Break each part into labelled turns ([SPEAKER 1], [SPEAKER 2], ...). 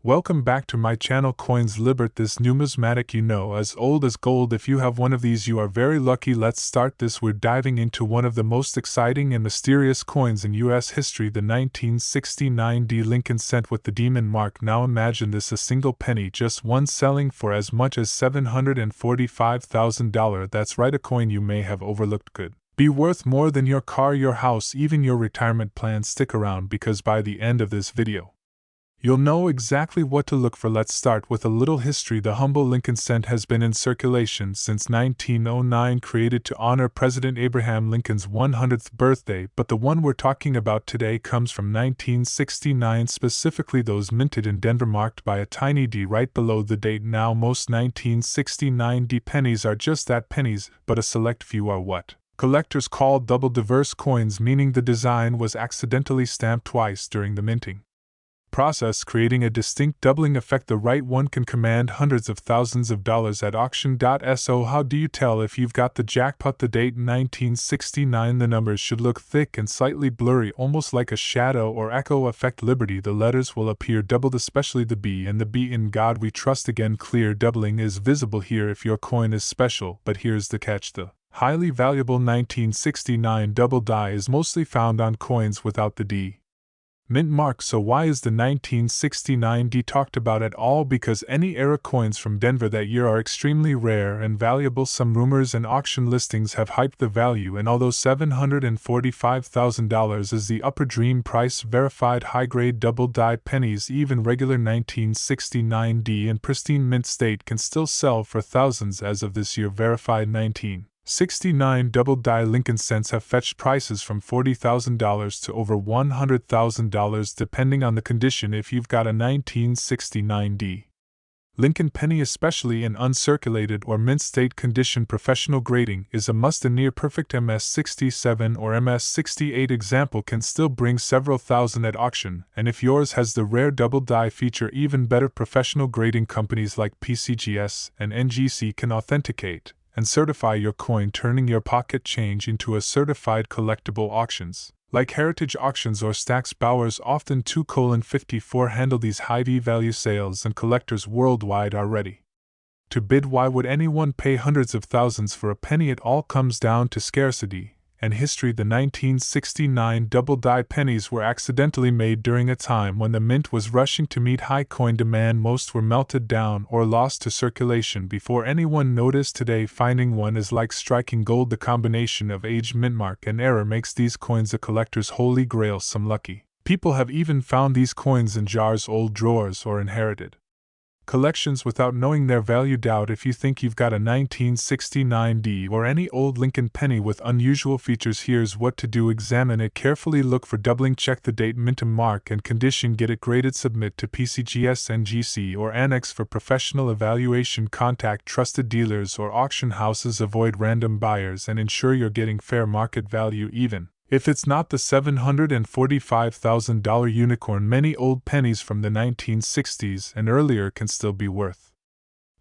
[SPEAKER 1] Welcome back to my channel Coins Libert, this numismatic as old as gold. If you have one of these, you are very lucky. Let's start this. We're diving into one of the most exciting and mysterious coins in US history, the 1969 D Lincoln cent with the demon mark. Now imagine this, a single penny, just one, selling for as much as $745,000. That's right, a coin you may have overlooked could be worth more than your car, your house, even your retirement plan. Stick around, because by the end of this video, you'll know exactly what to look for. Let's start with a little history. The humble Lincoln cent has been in circulation since 1909, created to honor President Abraham Lincoln's 100th birthday, but the one we're talking about today comes from 1969, specifically those minted in Denver, marked by a tiny D right below the date. Now, most 1969 D pennies are just that, pennies, but a select few are what collectors call double diverse coins, meaning the design was accidentally stamped twice during the minting process, creating a distinct doubling effect. The right one can command hundreds of thousands of dollars at auction. So how do you tell if you've got the jackpot? The date 1969, the numbers should look thick and slightly blurry, almost like a shadow or echo effect. Liberty, the letters will appear doubled, especially the B and the B. In God we trust. Again, clear doubling is visible here if your coin is special, but here's the catch: the highly valuable 1969 double die is mostly found on coins without the D mint mark. So why is the 1969 D talked about at all? Because any era coins from Denver that year are extremely rare and valuable. Some rumors and auction listings have hyped the value, and although $745,000 is the upper dream price, verified high-grade double die pennies, even regular 1969 D in pristine mint state, can still sell for thousands. As of this year, verified 1969 double die Lincoln cents have fetched prices from $40,000 to over $100,000 depending on the condition. If you've got a 1969 D Lincoln penny, especially in uncirculated or mint state condition, professional grading is a must. A near perfect MS67 or MS68 example can still bring several thousand at auction, and if yours has the rare double die feature, even better. Professional grading companies like PCGS and NGC can authenticate and certify your coin, turning your pocket change into a certified collectible. Auctions like Heritage Auctions or Stack's Bowers, often 2:54, handle these high V-value sales, and collectors worldwide are ready to bid. Why would anyone pay hundreds of thousands for a penny? It all comes down to scarcity and history. The 1969 double die pennies were accidentally made during a time when the mint was rushing to meet high coin demand. Most were melted down or lost to circulation before anyone noticed. Today, finding one is like striking gold. The combination of age, mint mark, and error makes these coins a collector's holy grail. Some lucky people have even found these coins in jars, old drawers, or inherited collections without knowing their value. Doubt if you think you've got a 1969 D or any old Lincoln penny with unusual features. Here's what to do: examine it carefully, look for doubling, check the date, mint mark, and condition, get it graded, submit to PCGS, NGC, or Annex for professional evaluation. Contact trusted dealers or auction houses, avoid random buyers, and ensure you're getting fair market value, even if it's not the $745,000 unicorn. Many old pennies from the 1960s and earlier can still be worth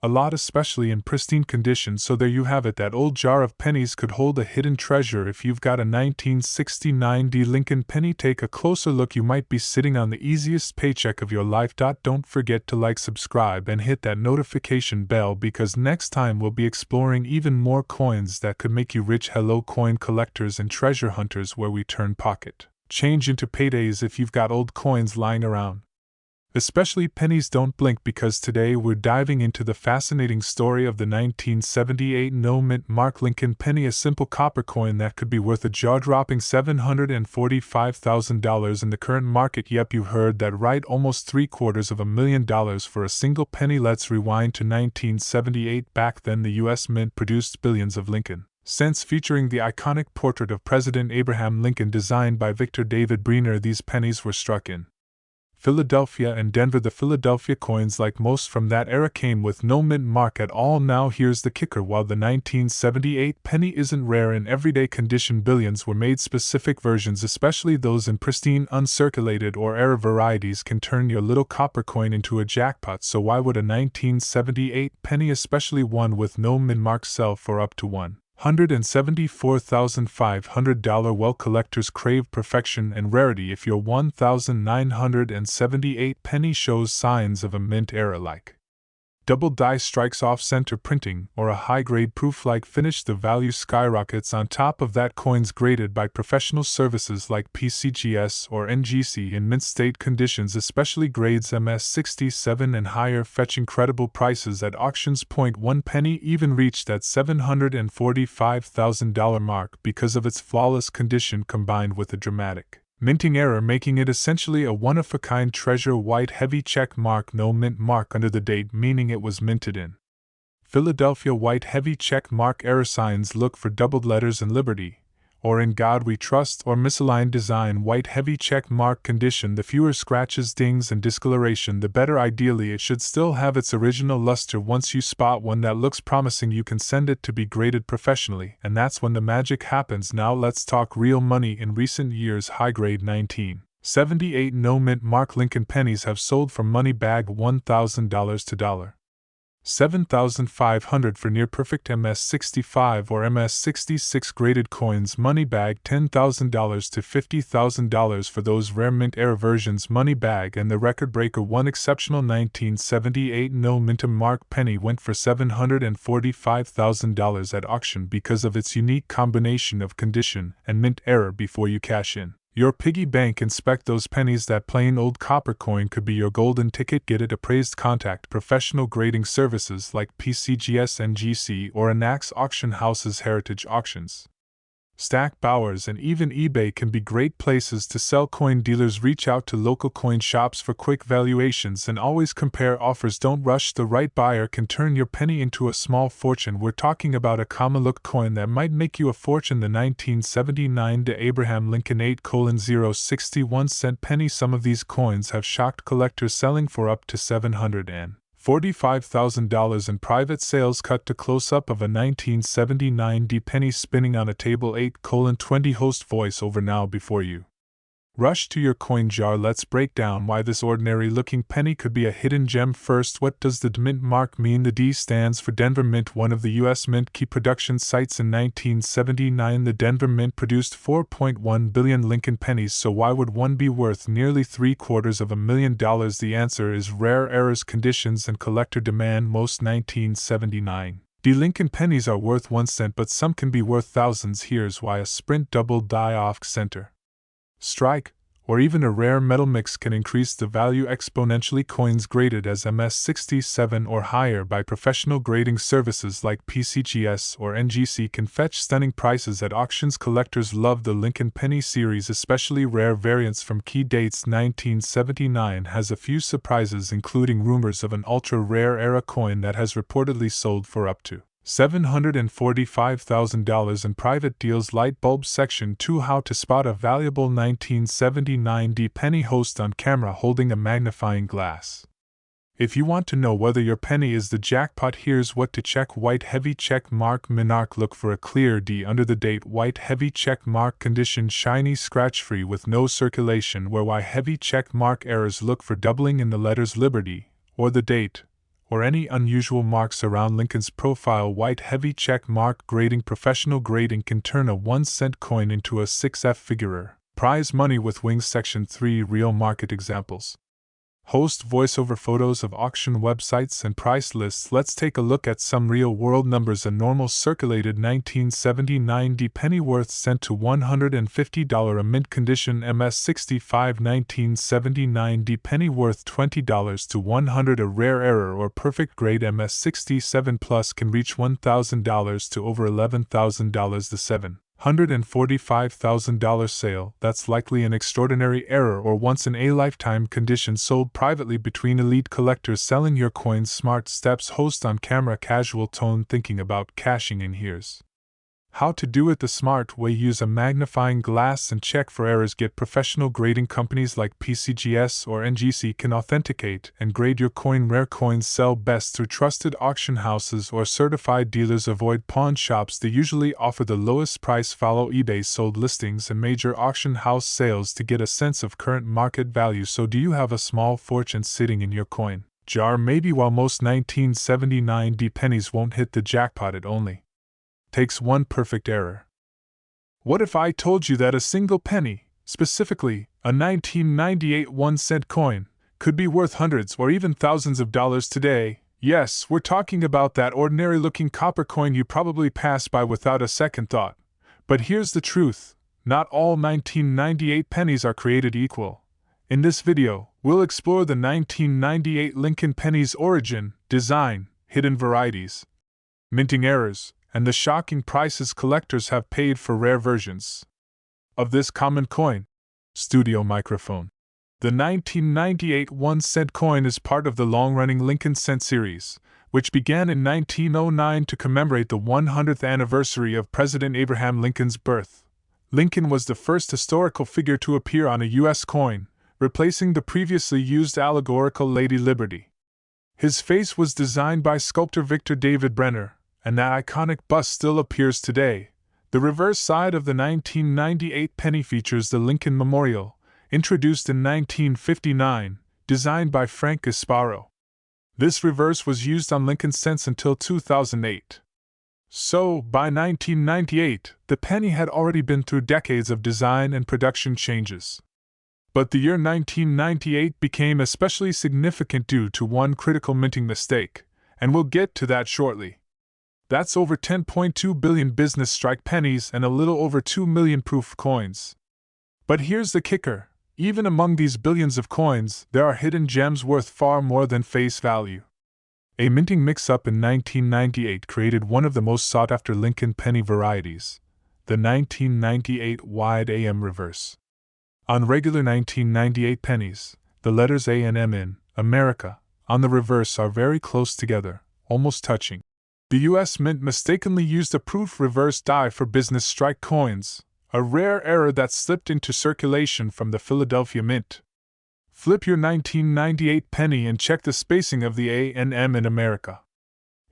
[SPEAKER 1] a lot, especially in pristine condition. So there you have it. That old jar of pennies could hold a hidden treasure. If you've got a 1969 D Lincoln penny, take a closer look. You might be sitting on the easiest paycheck of your life. Don't forget to like, subscribe, and hit that notification bell, because next time we'll be exploring even more coins that could make you rich. Hello, coin collectors and treasure hunters, where we turn pocket change into paydays. If you've got old coins lying around, especially pennies, don't blink, because today we're diving into the fascinating story of the 1978 no mint mark Lincoln penny, a simple copper coin that could be worth a jaw-dropping $745,000 in the current market. Yep, you heard that right, almost $750,000 for a single penny. Let's rewind to 1978. Back then, the U.S. Mint produced billions of Lincoln cents featuring the iconic portrait of President Abraham Lincoln, designed by Victor David Breener. These pennies were struck in Philadelphia and Denver. The Philadelphia coins, like most from that era, came with no mint mark at all. Now here's the kicker: while the 1978 penny isn't rare in everyday condition, billions were made. Specific versions, especially those in pristine, uncirculated, or error varieties, can turn your little copper coin into a jackpot. So why would a 1978 penny, especially one with no mint mark, sell for up to $1 $174,500. Well, collectors crave perfection and rarity. If your 1,978 penny shows signs of a mint era like double die strikes off center printing or a high-grade proof-like finish, the value skyrockets. On top of that, coins graded by professional services like PCGS or NGC in mint state conditions, especially grades MS67 and higher, fetch incredible prices at auctions. 1 penny even reached that $745,000 mark because of its flawless condition combined with a dramatic minting error, making it essentially a one-of-a-kind treasure. White heavy check mark, no mint mark under the date, meaning it was minted in Philadelphia. White heavy check mark error signs: look for doubled letters in Liberty, or In God We Trust, or misaligned design. White heavy check mark condition: the fewer scratches, dings, and discoloration, the better. Ideally, it should still have its original luster. Once you spot one that looks promising, you can send it to be graded professionally, and that's when the magic happens. Now let's talk real money. In recent years, high-grade 1978 no mint mark Lincoln pennies have sold for money bag $1,000 to $7,500 for near-perfect MS65 or MS66 graded coins. Money bag $10,000 to $50,000 for those rare mint era versions. Money bag. And the record breaker, one exceptional 1978 no mint mark penny went for $745,000 at auction because of its unique combination of condition and mint error. Before you cash in your piggy bank, inspect those pennies. That plain old copper coin could be your golden ticket. Get it appraised. Contact professional grading services like PCGS, NGC, or Anax Auction Houses. Heritage Auctions, Stack Bowers, and even eBay can be great places to sell. Coin dealers: reach out to local coin shops for quick valuations and always compare offers. Don't rush, the right buyer can turn your penny into a small fortune. We're talking about a common look coin that might make you a fortune: the 1979 Abraham Lincoln 8:061 penny. Some of these coins have shocked collectors, selling for up to $745,000 in private sales. Cut to close-up of a 1979 penny spinning on a table. 8:20 host voice over. Now before you rush to your coin jar, let's break down why this ordinary-looking penny could be a hidden gem. First, what does the mint mark mean? The D stands for Denver Mint, one of the U.S. mint key production sites. In 1979, the Denver Mint produced 4.1 billion Lincoln pennies, so why would one be worth nearly $750,000? The answer is rare errors, conditions, and collector demand. Most 1979 Lincoln pennies are worth 1 cent, but some can be worth thousands. Here's why: a sprint double die off center strike, or even a rare metal mix can increase the value exponentially. Coins graded as MS67 or higher by professional grading services like PCGS or NGC can fetch stunning prices at auctions. Collectors love the Lincoln Penny series, especially rare variants from key dates. 1979 has a few surprises, including rumors of an ultra-rare era coin that has reportedly sold for up to $745,000 in private deals. Light bulb section 2: how to spot a valuable 1979 penny. Host on camera holding a magnifying glass. If you want to know whether your penny is the jackpot, here's what to check. White heavy check mark Monarch: look for a clear D under the date. White heavy check mark condition: shiny, scratch-free with no circulation. Where white heavy check mark errors: look for doubling in the letters Liberty, or the date, or any unusual marks around Lincoln's profile. White heavy check mark grading: professional grading can turn a 1-cent coin into a 6F figurer. Prize money with wings. Section 3: real market examples. Host voiceover: photos of auction websites and price lists. Let's take a look at some real-world numbers. A normal circulated 1979 penny worth cent to $150. A mint condition MS65 1979 penny worth $20 to $100. A rare error or perfect grade MS67 plus can reach $1,000 to over $11,000. The $745,000 sale, that's likely an extraordinary error or once-in-a-lifetime condition, sold privately between elite collectors. Selling your coins smart. Steps. Host on camera, casual tone: thinking about cashing in? Here's how to do it the smart way. Use a magnifying glass and check for errors. Get professional grading companies like PCGS or NGC can authenticate and grade your coin. Rare coins sell best through trusted auction houses or certified dealers. Avoid pawn shops, they usually offer the lowest price. Follow eBay's sold listings and major auction house sales to get a sense of current market value. So, do you have a small fortune sitting in your coin jar? Maybe. While most 1979 pennies won't hit the jackpot, it only takes one perfect error. What if I told you that a single penny, specifically a 1998 1-cent coin, could be worth hundreds or even thousands of dollars today? Yes, we're talking about that ordinary-looking copper coin you probably pass by without a second thought. But here's the truth: not all 1998 pennies are created equal. In this video, we'll explore the 1998 Lincoln penny's origin, design, hidden varieties, minting errors, and the shocking prices collectors have paid for rare versions of this common coin. Studio microphone. The 1998 1-cent coin is part of the long-running Lincoln cent series, which began in 1909 to commemorate the 100th anniversary of President Abraham Lincoln's birth. Lincoln was the first historical figure to appear on a U.S. coin, replacing the previously used allegorical Lady Liberty. His face was designed by sculptor Victor David Brenner, and that iconic bust still appears today. The reverse side of the 1998 penny features the Lincoln Memorial, introduced in 1959, designed by Frank Gasparo. This reverse was used on Lincoln cents until 2008. So, by 1998, the penny had already been through decades of design and production changes. But the year 1998 became especially significant due to one critical minting mistake, and we'll get to that shortly. That's over 10.2 billion business strike pennies and a little over 2 million proof coins. But here's the kicker: even among these billions of coins, there are hidden gems worth far more than face value. A minting mix-up in 1998 created one of the most sought-after Lincoln penny varieties, the 1998 wide AM reverse. On regular 1998 pennies, the letters A and M in America on the reverse are very close together, almost touching. The U.S. Mint mistakenly used a proof reverse die for business strike coins, a rare error that slipped into circulation from the Philadelphia Mint. Flip your 1998 penny and check the spacing of the A and M in America.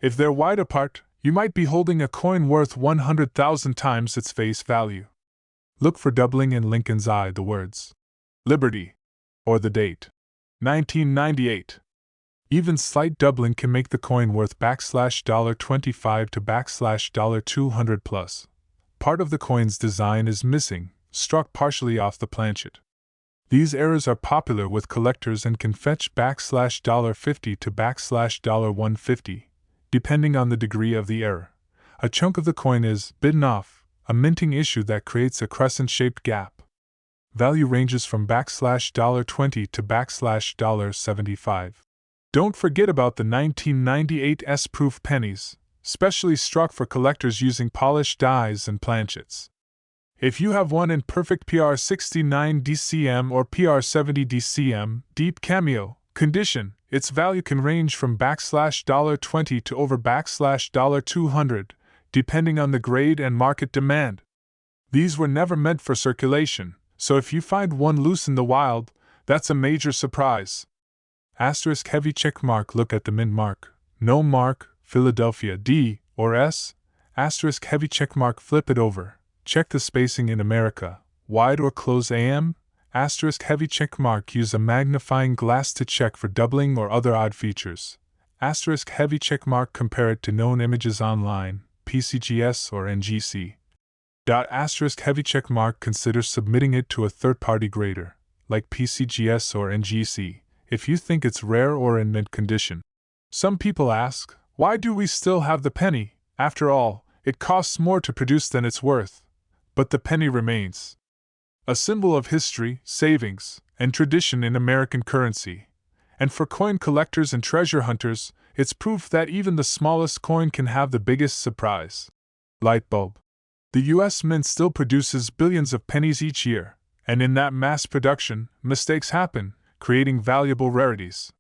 [SPEAKER 1] If they're wide apart, you might be holding a coin worth 100,000 times its face value. Look for doubling in Lincoln's eye, the words Liberty, or the date 1998. Even slight doubling can make the coin worth $25 to $200 plus. Part of the coin's design is missing, struck partially off the planchet. These errors are popular with collectors and can fetch $50 to $150, depending on the degree of the error. A chunk of the coin is bitten off, a minting issue that creates a crescent-shaped gap. Value ranges from $20 to $75. Don't forget about the 1998 S-proof pennies, specially struck for collectors using polished dies and planchets. If you have one in perfect PR69 DCM or PR70 DCM deep cameo condition, its value can range from $20 to over $200, depending on the grade and market demand. These were never meant for circulation, so if you find one loose in the wild, that's a major surprise. Asterisk heavy check mark. Look at the mint mark. No mark, Philadelphia D or S. Asterisk heavy check mark. Flip it over. Check the spacing in America. Wide or close AM? Asterisk heavy check mark. Use a magnifying glass to check for doubling or other odd features. Asterisk heavy check mark. Compare it to known images online, PCGS or NGC. Asterisk heavy check mark. Consider submitting it to a third-party grader, like PCGS or NGC, if you think it's rare or in mint condition. Some people ask, why do we still have the penny? After all, it costs more to produce than it's worth. But the penny remains a symbol of history, savings, and tradition in American currency. And for coin collectors and treasure hunters, it's proof that even the smallest coin can have the biggest surprise. Light bulb. The U.S. Mint still produces billions of pennies each year, and in that mass production, mistakes happen, creating valuable rarities.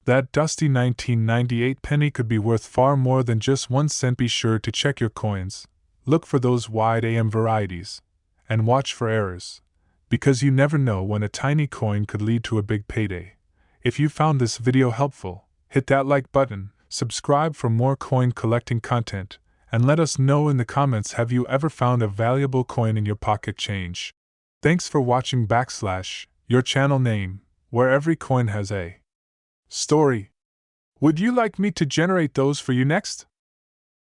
[SPEAKER 1] That dusty 1998 penny could be worth far more than just 1 cent. Be sure to check your coins, look for those wide AM varieties, and watch for errors, because you never know when a tiny coin could lead to a big payday. If you found this video helpful, hit that like button, subscribe for more coin collecting content, and let us know in the comments, have you ever found a valuable coin in your pocket change? Thanks for watching / your channel name, where every coin has a story. Would you like me to generate those for you next?